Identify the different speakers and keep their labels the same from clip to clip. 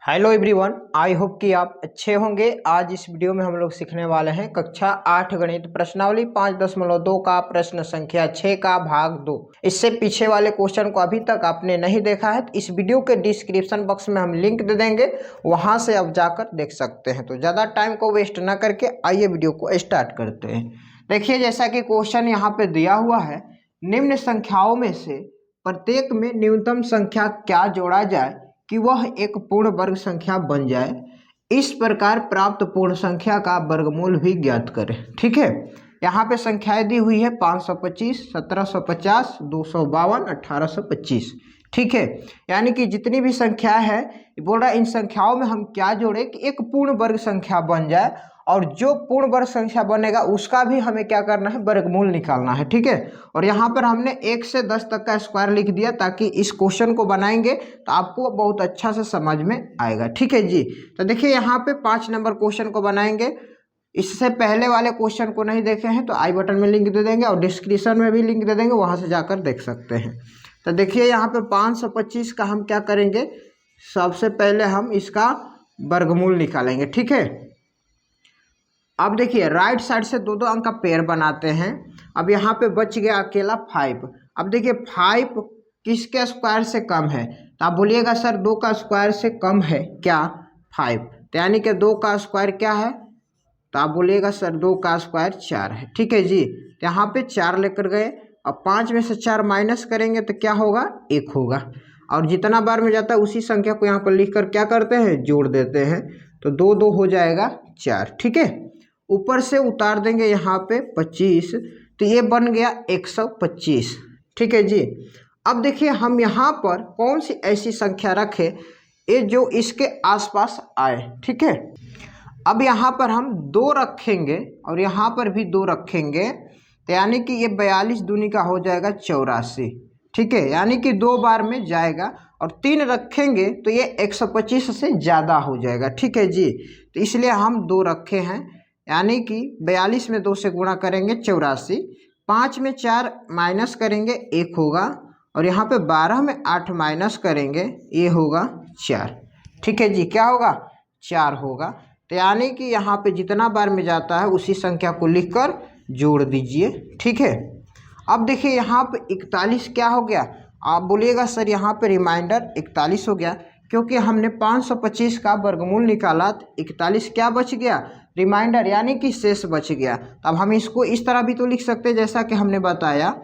Speaker 1: Hello everyone, I hope कि आप अच्छे होंगे। आज इस वीडियो में हम लोग सीखने वाले हैं कक्षा 8 गणित प्रश्नावली 5.2 का प्रश्न संख्या 6 का भाग 2। इससे पीछे वाले क्वेश्चन को अभी तक आपने नहीं देखा है तो इस वीडियो के डिस्क्रिप्शन बॉक्स में हम लिंक दे देंगे, वहां से आप जाकर देख सकते हैं। तो ज़्यादा टाइम को वेस्ट ना करके आइए वीडियो को स्टार्ट करते हैं। देखिए, जैसा कि क्वेश्चन यहाँ पे दिया हुआ है, निम्न संख्याओं में से प्रत्येक में न्यूनतम संख्या क्या जोड़ा जाए कि वह एक पूर्ण वर्ग संख्या बन जाए। इस प्रकार प्राप्त पूर्ण संख्या का वर्गमूल भी ज्ञात करें। ठीक है, यहाँ पे संख्याएं दी हुई है 525, 1750, 252, 1825। ठीक है, यानी कि जितनी भी संख्या है बोल रहा है इन संख्याओं में हम क्या जोड़े कि एक पूर्ण वर्ग संख्या बन जाए, और जो पूर्ण वर्ग संख्या बनेगा उसका भी हमें क्या करना है, वर्गमूल निकालना है। ठीक है, और यहाँ पर हमने 1 से 10 तक का स्क्वायर लिख दिया ताकि इस क्वेश्चन को बनाएंगे तो आपको बहुत अच्छा से समझ में आएगा। ठीक है जी, तो देखिए यहाँ पे 5 नंबर क्वेश्चन को बनाएंगे। इससे पहले वाले क्वेश्चन को नहीं देखे हैं तो आई बटन में लिंक दे देंगे और डिस्क्रिप्शन में भी लिंक दे देंगे, वहां से जाकर देख सकते हैं। तो देखिए यहाँ पे 525 का हम क्या करेंगे, सबसे पहले हम इसका वर्गमूल निकालेंगे। ठीक है, अब देखिए राइट साइड से दो दो अंक का पेयर बनाते हैं। अब यहाँ पे बच गया अकेला 5। अब देखिए 5 किसके स्क्वायर से कम है, तो आप बोलिएगा सर 2 का स्क्वायर से कम है क्या 5, तो यानी कि 2 का स्क्वायर क्या है, तो आप बोलिएगा सर 2 का स्क्वायर 4 है। ठीक है जी, तो यहाँ पे 4 लेकर गए। अब 5 में से 4 माइनस करेंगे तो क्या होगा, 1 होगा। और जितना बार में जाता है उसी संख्या को यहाँ पर लिख कर क्या करते हैं, जोड़ देते हैं। तो 2 2 हो जाएगा 4। ठीक है, ऊपर से उतार देंगे यहाँ पे 25, तो ये बन गया 125। ठीक है जी, अब देखिए हम यहाँ पर कौन सी ऐसी संख्या रखें ये जो इसके आसपास आए। ठीक है, अब यहाँ पर हम 2 रखेंगे और यहाँ पर भी 2 रखेंगे, तो यानी कि ये 42 दूनी का हो जाएगा 84। ठीक है, यानी कि 2 बार में जाएगा, और 3 रखेंगे तो ये 125 से ज़्यादा हो जाएगा। ठीक है जी, तो इसलिए हम 2 रखे हैं, यानी कि 42 में 2 से गुणा करेंगे 84, 5 में 4 माइनस करेंगे 1 होगा, और यहाँ पे 12 में 8 माइनस करेंगे ये होगा 4। ठीक है जी, क्या होगा, 4 होगा। तो यानी कि यहाँ पे जितना बार में जाता है उसी संख्या को लिखकर जोड़ दीजिए। ठीक है, अब देखिए यहाँ पे 41 क्या हो गया, आप बोलिएगा सर यहाँ पे रिमाइंडर 41 हो गया, क्योंकि हमने 525 का वर्गमूल निकाला तो 41 क्या बच गया, रिमाइंडर, यानी कि शेष बच गया। अब हम इसको इस तरह भी तो लिख सकते हैं जैसा कि हमने बताया,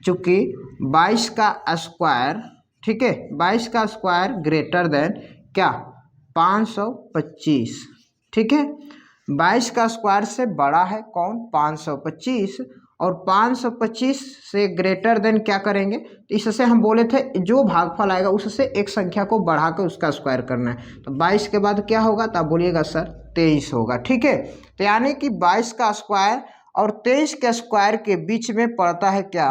Speaker 1: चूँकि 22 का स्क्वायर, ठीक है, 22 का स्क्वायर ग्रेटर देन क्या 525। ठीक है, 22 का स्क्वायर से बड़ा है कौन, 525, और 525 से ग्रेटर देन क्या करेंगे, तो इससे हम बोले थे जो भागफल आएगा उससे एक संख्या को बढ़ाकर उसका स्क्वायर करना है। तो 22 के बाद क्या होगा, तो आप बोलिएगा सर 23 होगा। ठीक है, तो यानी कि 22 का स्क्वायर और 23 के स्क्वायर के बीच में पड़ता है क्या,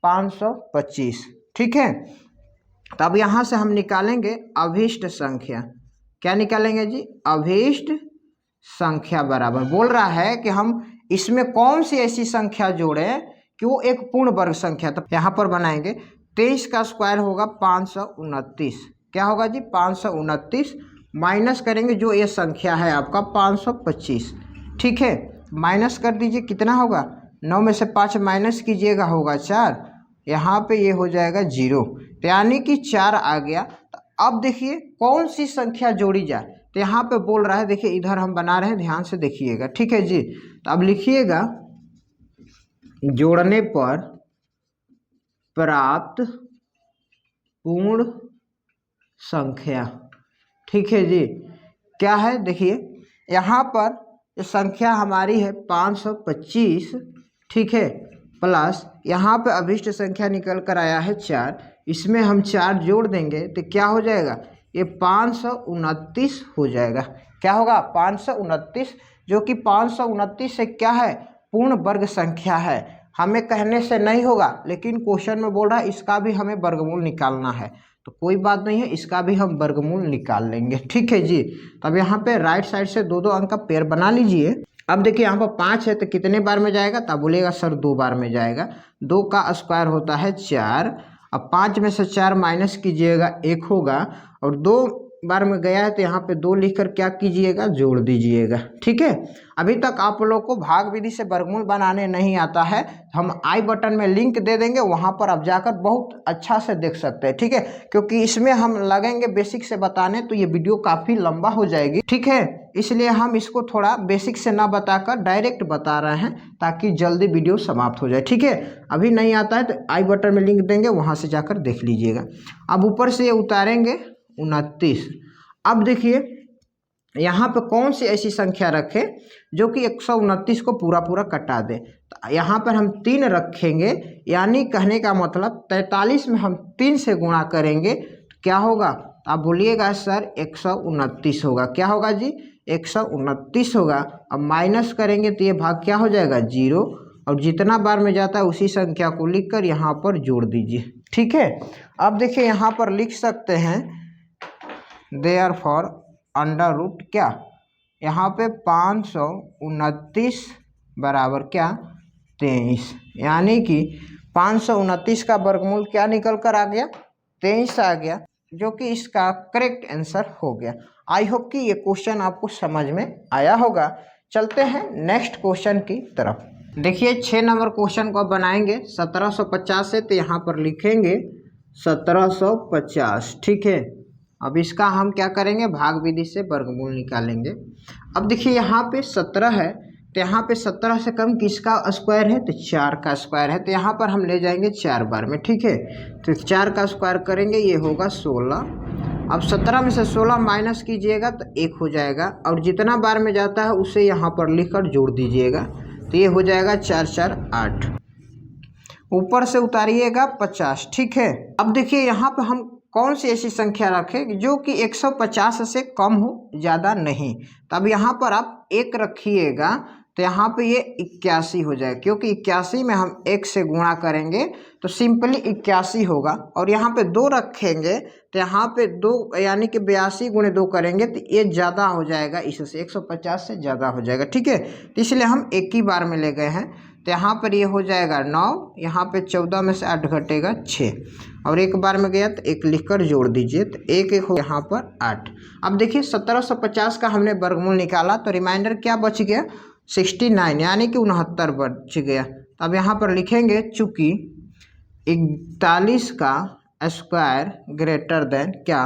Speaker 1: 525। ठीक है, तो अब यहाँ से हम निकालेंगे अभीष्ट संख्या। क्या निकालेंगे जी, अभीष्ट संख्या बराबर, बोल रहा है कि हम इसमें कौन सी ऐसी संख्या जोड़ें कि वो एक पूर्ण वर्ग संख्या। तो यहाँ पर बनाएंगे 23 का स्क्वायर होगा 529। क्या होगा जी, 529, माइनस करेंगे जो ये संख्या है आपका 525। ठीक है, माइनस कर दीजिए, कितना होगा, 9 में से 5 माइनस कीजिएगा होगा 4, यहाँ पे ये हो जाएगा 0, यानी कि 4 आ गया। तो अब देखिए कौन सी संख्या जोड़ी जाए, तो यहाँ पे बोल रहा है, देखिए इधर हम बना रहे हैं, ध्यान से देखिएगा। ठीक है जी, तो अब लिखिएगा जोड़ने पर प्राप्त पूर्ण संख्या। ठीक है जी, क्या है, देखिए यहाँ पर ये संख्या हमारी है 525। ठीक है, प्लस यहाँ पे अभीष्ट संख्या निकल कर आया है 4, इसमें हम 4 जोड़ देंगे तो क्या हो जाएगा, ये 529 हो जाएगा। क्या होगा, 529, जो कि 529 से क्या है, पूर्ण वर्ग संख्या है। हमें कहने से नहीं होगा, लेकिन क्वेश्चन में बोल रहा है इसका भी हमें वर्गमूल निकालना है, तो कोई बात नहीं है, इसका भी हम वर्गमूल निकाल लेंगे। ठीक है जी, तब यहाँ पे राइट साइड से 2 2 अंक का पेयर बना लीजिए। अब देखिए यहाँ पर 5 है तो कितने बार में जाएगा, तब बोलेगा सर 2 बार में जाएगा। 2 का स्क्वायर होता है 4, अब 5 में से 4 माइनस कीजिएगा 1 होगा, और 2 बार में गया है तो यहाँ पे 2 लिखकर क्या कीजिएगा, जोड़ दीजिएगा। ठीक है, अभी तक आप लोग को भाग विधि से वर्गमूल बनाने नहीं आता है, हम आई बटन में लिंक दे देंगे, वहाँ पर आप जाकर बहुत अच्छा से देख सकते हैं। ठीक है, क्योंकि इसमें हम लगेंगे बेसिक से बताने तो ये वीडियो काफ़ी लंबा हो जाएगी। ठीक है, इसलिए हम इसको थोड़ा बेसिक से ना बताकर डायरेक्ट बता रहे हैं ताकि जल्दी वीडियो समाप्त हो जाए। ठीक है, अभी नहीं आता है तो आई बटन में लिंक देंगे, वहाँ से जाकर देख लीजिएगा। अब ऊपर से ये उतारेंगे 29। अब देखिए यहाँ पे कौन सी ऐसी संख्या रखें जो कि 129 को पूरा पूरा कटा दे। तो यहाँ पर हम 3 रखेंगे, यानी कहने का मतलब 43 में हम 3 से गुणा करेंगे तो क्या होगा, आप बोलिएगा सर 129 होगा। क्या होगा जी, 129 होगा। अब माइनस करेंगे तो ये भाग क्या हो जाएगा, 0, और जितना बार में जाता है उसी संख्या को लिखकर यहाँ पर जोड़ दीजिए। ठीक है, अब देखिए यहाँ पर लिख सकते हैं देयरफॉर अंडर रूट क्या, यहाँ पे 529 बराबर क्या, 23, यानी कि 529 का वर्गमूल क्या निकल कर आ गया, 23 आ गया, जो कि इसका करेक्ट आंसर हो गया। आई होप कि ये क्वेश्चन आपको समझ में आया होगा। चलते हैं नेक्स्ट क्वेश्चन की तरफ। देखिए 6 नंबर क्वेश्चन को बनाएंगे 1750 से, तो यहाँ पर लिखेंगे 1750। ठीक है, अब इसका हम क्या करेंगे, भाग विधि से वर्गमूल निकालेंगे। अब देखिए यहाँ पे 17 है, तो यहाँ पे 17 से कम किसका स्क्वायर है, तो 4 का स्क्वायर है, तो यहाँ पर हम ले जाएंगे 4 बार में। ठीक है, तो 4 का स्क्वायर करेंगे, ये होगा 16। अब 17 में से 16 माइनस कीजिएगा तो 1 हो जाएगा, और जितना बार में जाता है उसे यहाँ पर लिखकर जोड़ दीजिएगा, तो ये हो जाएगा 4 4 8। ऊपर से उतारिएगा 50। ठीक है, अब देखिए यहाँ पर हम कौन सी ऐसी संख्या रखें जो कि 150 से कम हो, ज़्यादा नहीं। तब यहाँ पर आप 1 रखिएगा तो यहाँ पे ये 81 हो जाए, क्योंकि 81 में हम 1 से गुणा करेंगे तो सिंपली 81 होगा। और यहाँ पे 2 रखेंगे तो यहाँ पे 2 यानी कि 82 गुणे 2 करेंगे तो ये ज़्यादा हो जाएगा, इससे 150 से ज़्यादा हो जाएगा। ठीक है, तो इसलिए हम एक ही बार में ले गए हैं, तो यहाँ पर ये हो जाएगा 9, यहाँ पे 14 में से 8 घटेगा 6, और एक बार में गया तो 1 लिखकर जोड़ दीजिए, तो 1 1 हो यहाँ पर 8। अब देखिए 1750 का हमने वर्गमूल निकाला तो रिमाइंडर क्या बच गया, 69, यानी कि 69 बच गया। तो अब यहाँ पर लिखेंगे चूँकि 41 का स्क्वायर ग्रेटर देन क्या,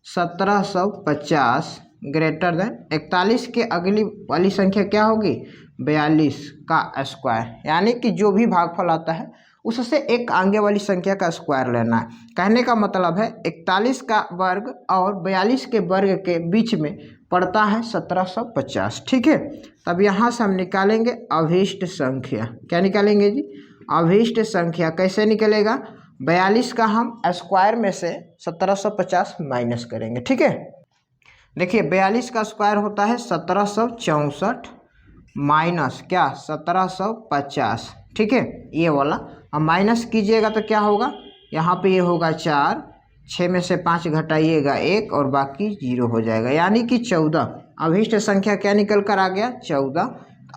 Speaker 1: 1750 ग्रेटर देन 41 के अगली वाली संख्या क्या होगी, 42 का स्क्वायर, यानी कि जो भी भागफल आता है उससे एक आगे वाली संख्या का स्क्वायर लेना है। कहने का मतलब है 41 का वर्ग और 42 के वर्ग के बीच में पड़ता है 1750। ठीक है, तब यहाँ से हम निकालेंगे अभीष्ट संख्या। क्या निकालेंगे जी, अभीष्ट संख्या। कैसे निकलेगा, 42 का हम स्क्वायर में से 1750 माइनस करेंगे। ठीक है, देखिए 42 का स्क्वायर होता है 1764 माइनस क्या, 1750। ठीक है, ये वाला अब माइनस कीजिएगा तो क्या होगा, यहाँ पे ये होगा 4, 6 में से 5 घटाइएगा 1 और बाकी 0 हो जाएगा, यानी कि 14। अभीष्ट संख्या क्या निकल कर आ गया, 14।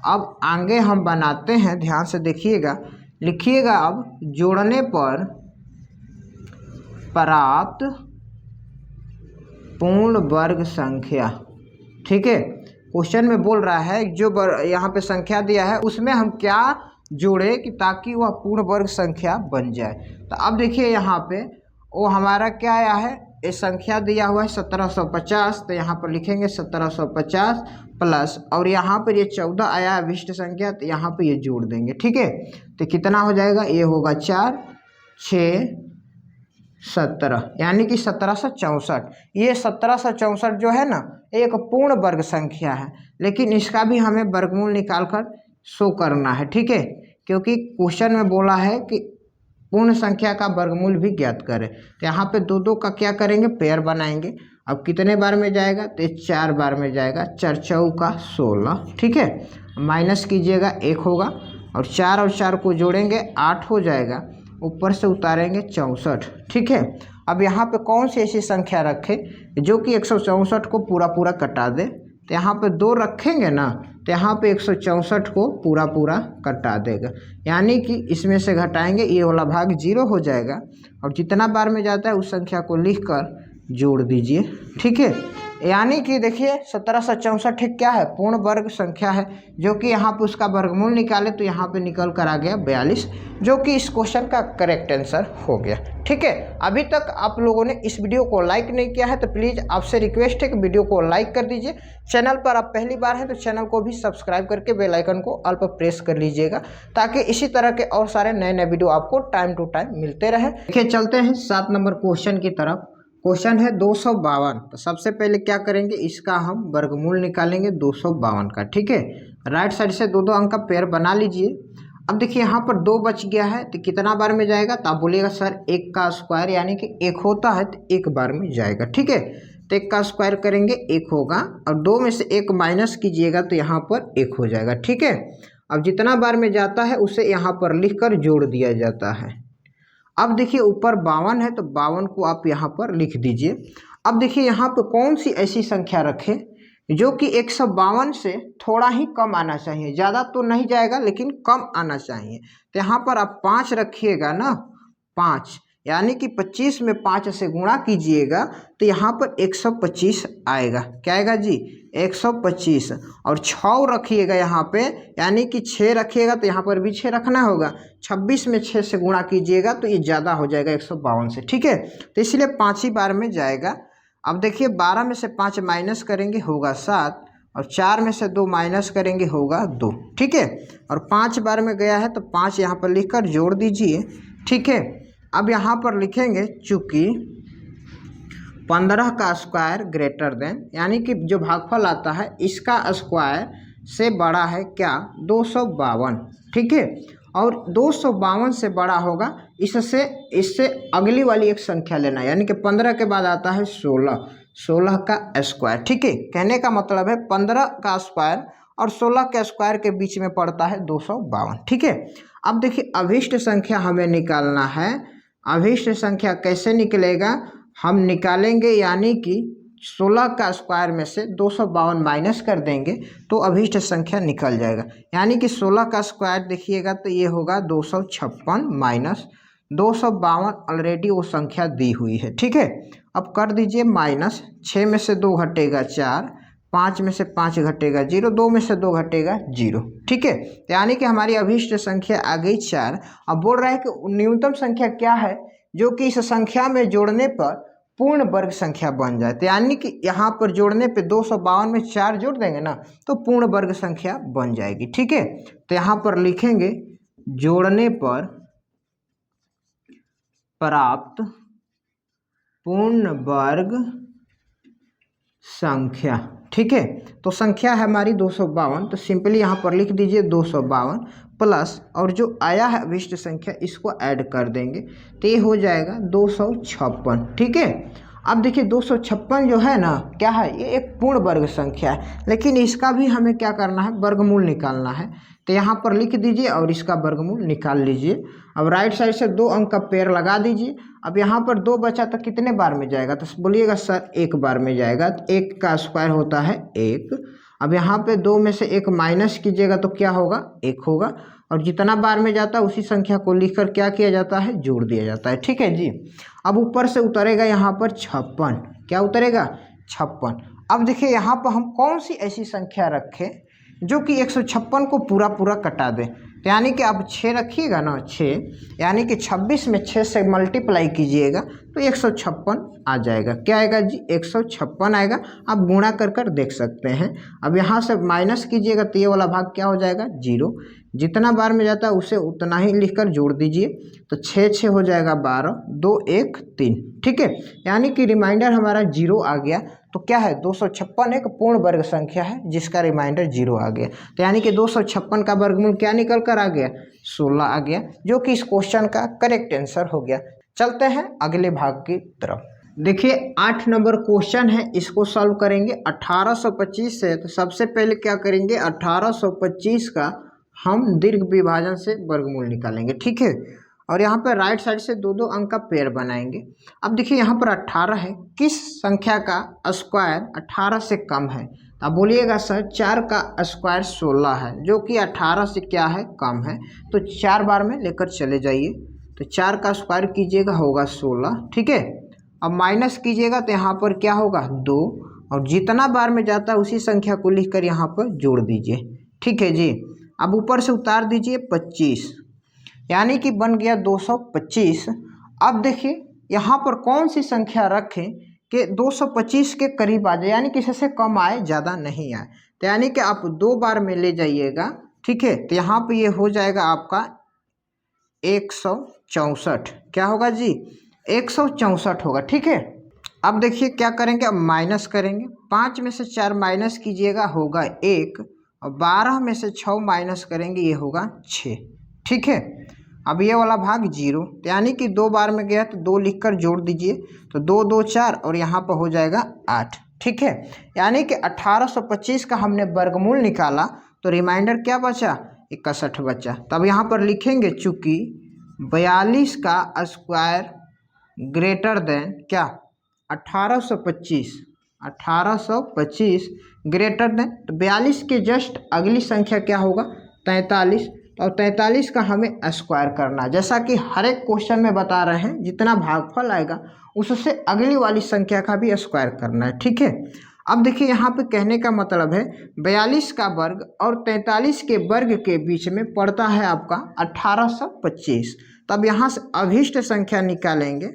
Speaker 1: अब आगे हम बनाते हैं, ध्यान से देखिएगा, लिखिएगा। अब जोड़ने पर प्राप्त पूर्ण वर्ग संख्या। ठीक है, क्वेश्चन में बोल रहा है जो यहाँ पे संख्या दिया है उसमें हम क्या जोड़े कि ताकि वह पूर्ण वर्ग संख्या बन जाए। तो अब देखिए यहाँ पे वो हमारा क्या आया है, ये संख्या दिया हुआ है 1750, तो यहाँ पर लिखेंगे 1750 प्लस, और यहाँ पर ये 14 आया अभीष्ट संख्या, तो यहाँ पे ये जोड़ देंगे। ठीक है, तो कितना हो जाएगा, ये होगा 4 6 17, यानी कि 1764। ये 1764 जो है ना एक पूर्ण वर्ग संख्या है, लेकिन इसका भी हमें वर्गमूल निकाल कर शो करना है। ठीक है, क्योंकि क्वेश्चन में बोला है कि पूर्ण संख्या का वर्गमूल भी ज्ञात करें, तो यहाँ पे 2 2 का क्या करेंगे, पेयर बनाएंगे। अब कितने बार में जाएगा, तो 4 बार में जाएगा, 4 4 का 16। ठीक है, माइनस कीजिएगा 1 होगा, और 4 और 4 को जोड़ेंगे 8 हो जाएगा, ऊपर से उतारेंगे 64। ठीक है, अब यहाँ पे कौन सी ऐसी संख्या रखें जो कि 164 को पूरा पूरा कटा दे, तो यहाँ पे 2 रखेंगे ना, तो यहाँ पे 164 को पूरा पूरा कटा देगा, यानी कि इसमें से घटाएंगे, ये वाला भाग 0 हो जाएगा, और जितना बार में जाता है उस संख्या को लिखकर जोड़ दीजिए। ठीक है, यानी कि देखिए 1764 क्या है, पूर्ण वर्ग संख्या है, जो कि यहाँ पे उसका वर्गमूल निकाले तो यहाँ पे निकल कर आ गया 42, जो कि इस क्वेश्चन का करेक्ट आंसर हो गया। ठीक है, अभी तक आप लोगों ने इस वीडियो को लाइक नहीं किया है तो प्लीज़ आपसे रिक्वेस्ट है कि वीडियो को लाइक कर दीजिए। चैनल पर आप पहली बार हैं तो चैनल को भी सब्सक्राइब करके बेल आइकन को ऑल पर प्रेस कर लीजिएगा, ताकि इसी तरह के और सारे नए नए वीडियो आपको टाइम टू टाइम मिलते रहे। देखिए चलते हैं 7 नंबर क्वेश्चन की तरफ। क्वेश्चन है 252। तो सबसे पहले क्या करेंगे, इसका हम वर्गमूल निकालेंगे 252 का। ठीक है, राइट साइड से दो दो अंक का पेयर बना लीजिए। अब देखिए यहाँ पर 2 बच गया है तो कितना बार में जाएगा, तो आप बोलिएगा सर 1 का स्क्वायर, यानी कि 1 होता है तो 1 बार में जाएगा। ठीक है, तो 1 का स्क्वायर करेंगे 1 होगा, और 2 में से 1 माइनस कीजिएगा तो यहाँ पर 1 हो जाएगा। ठीक है, अब जितना बार में जाता है उसे यहाँ पर लिख कर जोड़ दिया जाता है। अब देखिए ऊपर 52 है तो 52 को आप यहाँ पर लिख दीजिए। अब देखिए यहाँ पर कौन सी ऐसी संख्या रखें जो कि 152 से थोड़ा ही कम आना चाहिए, ज़्यादा तो नहीं जाएगा लेकिन कम आना चाहिए। तो यहाँ पर आप 5 रखिएगा ना, 5, यानी कि 25 में 5 से गुणा कीजिएगा तो यहाँ पर 125 आएगा। क्या आएगा जी, 125। और 6 रखिएगा यहाँ पे, यानी कि 6 रखिएगा तो यहाँ पर भी 6 रखना होगा। 26 में 6 से गुणा कीजिएगा तो ये ज़्यादा हो जाएगा 152 से। ठीक है, तो इसलिए 5 ही बार में जाएगा। अब देखिए 12 में से 5 माइनस करेंगे होगा 7, और 4 में से 2 माइनस करेंगे होगा 2। ठीक है, और 5 बार में गया है तो 5 यहाँ पर लिखकर जोड़ दीजिए। ठीक है, अब यहाँ पर लिखेंगे चूँकि 15 का स्क्वायर ग्रेटर देन, यानी कि जो भागफल आता है इसका स्क्वायर से बड़ा है क्या, 252। ठीक है, और 252 से बड़ा होगा इससे अगली वाली एक संख्या लेना, यानी कि 15 के बाद आता है 16, 16 का स्क्वायर। ठीक है, कहने का मतलब है 15 का स्क्वायर और 16 के स्क्वायर के बीच में पड़ता है 252। ठीक है, अब देखिए अभीष्ट संख्या हमें निकालना है। अभीष्ट संख्या कैसे निकलेगा, हम निकालेंगे यानी कि 16 का स्क्वायर में से 252 माइनस कर देंगे तो अभीष्ट संख्या निकल जाएगा। यानी कि 16 का स्क्वायर देखिएगा तो ये होगा 256 माइनस 252, ऑलरेडी वो संख्या दी हुई है। ठीक है, अब कर दीजिए माइनस, 6 में से 2 घटेगा 4, 5 में से 5 घटेगा 0, 2 में से 2 घटेगा 0। ठीक है, यानी कि हमारी अभीष्ट संख्या आ गई 4। अब बोल रहा है कि न्यूनतम संख्या क्या है जो कि इस संख्या में जोड़ने पर पूर्ण वर्ग संख्या बन जाए। तो यानी कि यहाँ पर जोड़ने पे 252 में 4 जोड़ देंगे ना तो पूर्ण वर्ग संख्या बन जाएगी। ठीक है, तो यहाँ पर लिखेंगे जोड़ने पर प्राप्त पूर्ण वर्ग संख्या। ठीक है, तो संख्या है हमारी 252, तो सिंपली यहाँ पर लिख दीजिए 252 प्लस, और जो आया है अभीष्ट संख्या इसको ऐड कर देंगे तो ये हो जाएगा 256। ठीक है, अब देखिए 256 जो है ना क्या है, ये एक पूर्ण वर्ग संख्या है, लेकिन इसका भी हमें क्या करना है, वर्गमूल निकालना है। तो यहाँ पर लिख दीजिए और इसका वर्गमूल निकाल लीजिए। अब राइट साइड से 2 अंक का पेयर लगा दीजिए। अब यहाँ पर 2 बचा तो कितने बार में जाएगा, तो बोलिएगा सर 1 बार में जाएगा। तो 1 का स्क्वायर होता है 1। अब यहाँ पे 2 में से 1 माइनस कीजिएगा तो क्या होगा, 1 होगा, और जितना बार में जाता है उसी संख्या को लिखकर क्या किया जाता है, जोड़ दिया जाता है। ठीक है जी, अब ऊपर से उतरेगा यहाँ पर 56। क्या उतरेगा, 56। अब देखिए यहाँ पर हम कौन सी ऐसी संख्या रखें जो कि 156 को पूरा पूरा कटा दे। तो यानी कि आप 6 रखिएगा ना, 6, यानी कि 26 में 6 से मल्टीप्लाई कीजिएगा तो 156 आ जाएगा। क्या आएगा जी, 156 आएगा। आप गुणा कर कर देख सकते हैं। अब यहाँ से माइनस कीजिएगा तो ये वाला भाग क्या हो जाएगा, 0। जितना बार में जाता है उसे उतना ही लिखकर जोड़ दीजिए तो 6 6 हो जाएगा 12, 2 1 3। ठीक है, यानी कि रिमाइंडर हमारा 0 आ गया। तो क्या है, 256 एक पूर्ण वर्ग संख्या है जिसका रिमाइंडर 0 आ गया। तो यानी कि 256 का वर्गमूल क्या निकल कर आ गया, 16 आ गया, जो कि इस क्वेश्चन का करेक्ट आंसर हो गया। चलते हैं अगले भाग की तरफ। देखिए 8 नंबर क्वेश्चन है, इसको सॉल्व करेंगे 1825 से। तो सबसे पहले क्या करेंगे, 1825 का हम दीर्घ विभाजन से वर्गमूल निकालेंगे। ठीक है, और यहाँ पर राइट साइड से 2 2 अंक का पेयर बनाएंगे। अब देखिए यहाँ पर 18 है, किस संख्या का स्क्वायर 18 से कम है। अब बोलिएगा सर 4 का स्क्वायर 16 है, जो कि 18 से क्या है, कम है। तो 4 बार में लेकर चले जाइए, तो 4 का स्क्वायर कीजिएगा होगा 16। ठीक है, अब माइनस कीजिएगा तो यहाँ पर क्या होगा 2, और जितना बार में जाता है उसी संख्या को लिखकर यहाँ पर जोड़ दीजिए। ठीक है जी। अब ऊपर से उतार दीजिए 25, यानी कि बन गया 225। अब देखिए यहाँ पर कौन सी संख्या रखें कि 225 के करीब आ जाए, यानी कि इससे कम आए, ज़्यादा नहीं आए। तो यानी कि आप 2 बार में ले जाइएगा। ठीक है, तो यहाँ पे ये हो जाएगा आपका 164। क्या होगा जी? 164 होगा। ठीक है, अब देखिए क्या करेंगे, अब माइनस करेंगे। 5 में से 4 माइनस कीजिएगा, होगा 1, और 12 में से 6 माइनस करेंगे, ये होगा 6। ठीक है, अब ये वाला भाग 0, यानी कि 2 बार में गया तो 2 लिखकर जोड़ दीजिए, तो 2 2 4, और यहाँ पर हो जाएगा 8। ठीक है, यानी कि 1825 का हमने वर्गमूल निकाला, तो रिमाइंडर क्या बचा? 61 बचा। तब यहाँ पर लिखेंगे चूँकि 42 का स्क्वायर ग्रेटर देन क्या? 1825 ग्रेटर देन, तो 42 के जस्ट अगली संख्या क्या होगा? 43। और 43 का हमें स्क्वायर करना है, जैसा कि हर एक क्वेश्चन में बता रहे हैं, जितना भागफल आएगा उससे अगली वाली संख्या का भी स्क्वायर करना है। ठीक है, अब देखिए यहाँ पे कहने का मतलब है 42 का वर्ग और 43 के वर्ग के बीच में पड़ता है आपका 1825। तब यहाँ से अभीष्ट संख्या निकालेंगे।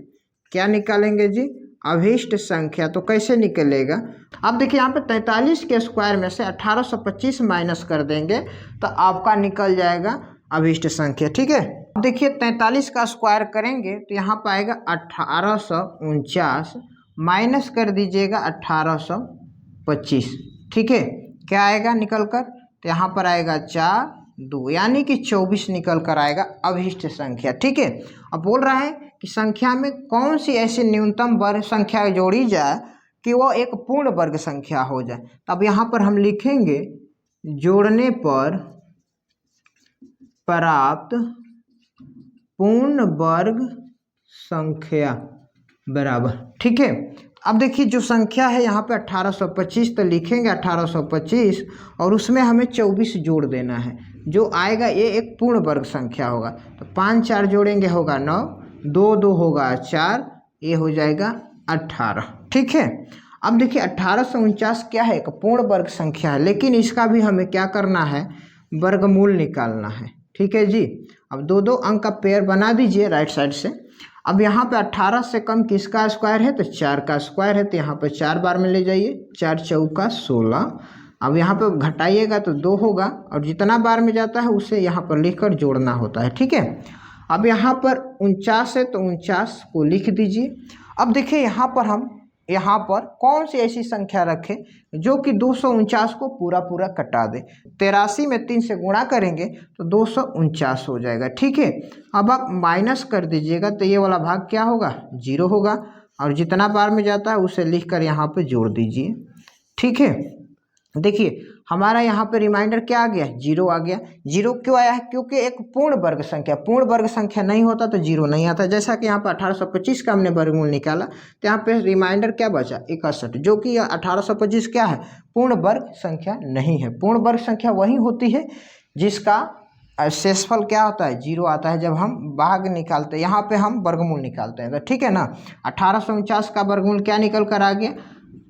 Speaker 1: क्या निकालेंगे जी? अभीष्ट संख्या। तो कैसे निकलेगा? अब देखिए यहाँ पे 43 के स्क्वायर में से 1825 माइनस कर देंगे तो आपका निकल जाएगा अभीष्ट संख्या। ठीक है, अब देखिए 43 का स्क्वायर करेंगे तो यहाँ पर आएगा 1849, माइनस कर दीजिएगा 1825। ठीक है, क्या आएगा निकल कर? तो यहाँ पर आएगा 4 2, यानी कि 24 निकल कर आएगा अभीष्ट संख्या। ठीक है, अब बोल रहा है कि संख्या में कौन सी ऐसी न्यूनतम वर्ग संख्या जोड़ी जाए कि वो एक पूर्ण वर्ग संख्या हो जाए। तब यहाँ पर हम लिखेंगे जोड़ने पर प्राप्त पूर्ण वर्ग संख्या बराबर। ठीक है, अब देखिए जो संख्या है यहाँ पे 1825, तो लिखेंगे 1825 और उसमें हमें 24 जोड़ देना है, जो आएगा ये एक पूर्ण वर्ग संख्या होगा। तो 5 4 जोड़ेंगे होगा 9, 2 2 होगा 4, ये हो जाएगा 18। ठीक है, अब देखिए 1849 क्या है? एक पूर्ण वर्ग संख्या है, लेकिन इसका भी हमें क्या करना है? वर्गमूल निकालना है। ठीक है जी, अब 2 2 अंक का पेयर बना दीजिए राइट साइड से। अब यहाँ पे 18 से कम किसका स्क्वायर है? तो 4 का स्क्वायर है, तो यहाँ पे 4 बार में ले जाइए, 4 चौका 16। अब यहाँ पे घटाइएगा तो 2 होगा, और जितना बार में जाता है उसे यहाँ पर लिखकर जोड़ना होता है। ठीक है, अब यहाँ पर 49 है तो 49 को लिख दीजिए। अब देखिए यहाँ पर हम यहाँ पर कौन सी ऐसी संख्या रखें जो कि 249 को पूरा पूरा कटा दे। 83 में 3 से गुणा करेंगे तो 249 हो जाएगा। ठीक है, अब आप माइनस कर दीजिएगा तो ये वाला भाग क्या होगा? 0 होगा, और जितना बार में जाता है उसे लिखकर यहाँ पे जोड़ दीजिए। ठीक है, देखिए हमारा यहाँ पे रिमाइंडर क्या आ गया? 0 आ गया। 0 क्यों आया है? क्योंकि एक पूर्ण वर्ग संख्या नहीं होता तो 0 नहीं आता। जैसा कि यहाँ पे 1825 का हमने वर्गमूल निकाला तो यहाँ पे रिमाइंडर क्या बचा? 61, जो कि 1825 क्या है? पूर्ण वर्ग संख्या नहीं है। पूर्ण वर्ग संख्या वही होती है जिसका शेषफल क्या होता है? 0 आता है जब हम भाग निकालते हैं, यहाँ पे हम वर्गमूल निकालते हैं। तो ठीक है ना, 1849 का वर्गमूल क्या निकल कर आ गया?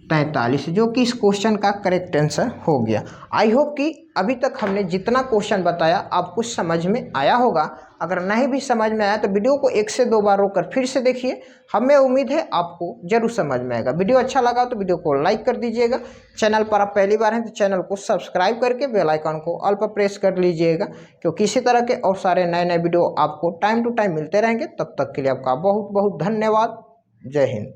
Speaker 1: 43, जो कि इस क्वेश्चन का करेक्ट आंसर हो गया। आई होप कि अभी तक हमने जितना क्वेश्चन बताया आपको समझ में आया होगा। अगर नहीं भी समझ में आया तो वीडियो को 1 से 2 बार रोककर फिर से देखिए, हमें उम्मीद है आपको जरूर समझ में आएगा। वीडियो अच्छा लगा तो वीडियो को लाइक कर दीजिएगा। चैनल पर आप पहली बार हैं तो चैनल को सब्सक्राइब करके बेल आइकन को ऑल पर प्रेस कर लीजिएगा, क्योंकि इसी तरह के और सारे नए नए वीडियो आपको टाइम टू टाइम मिलते रहेंगे। तब तक के लिए आपका बहुत बहुत धन्यवाद। जय हिंद।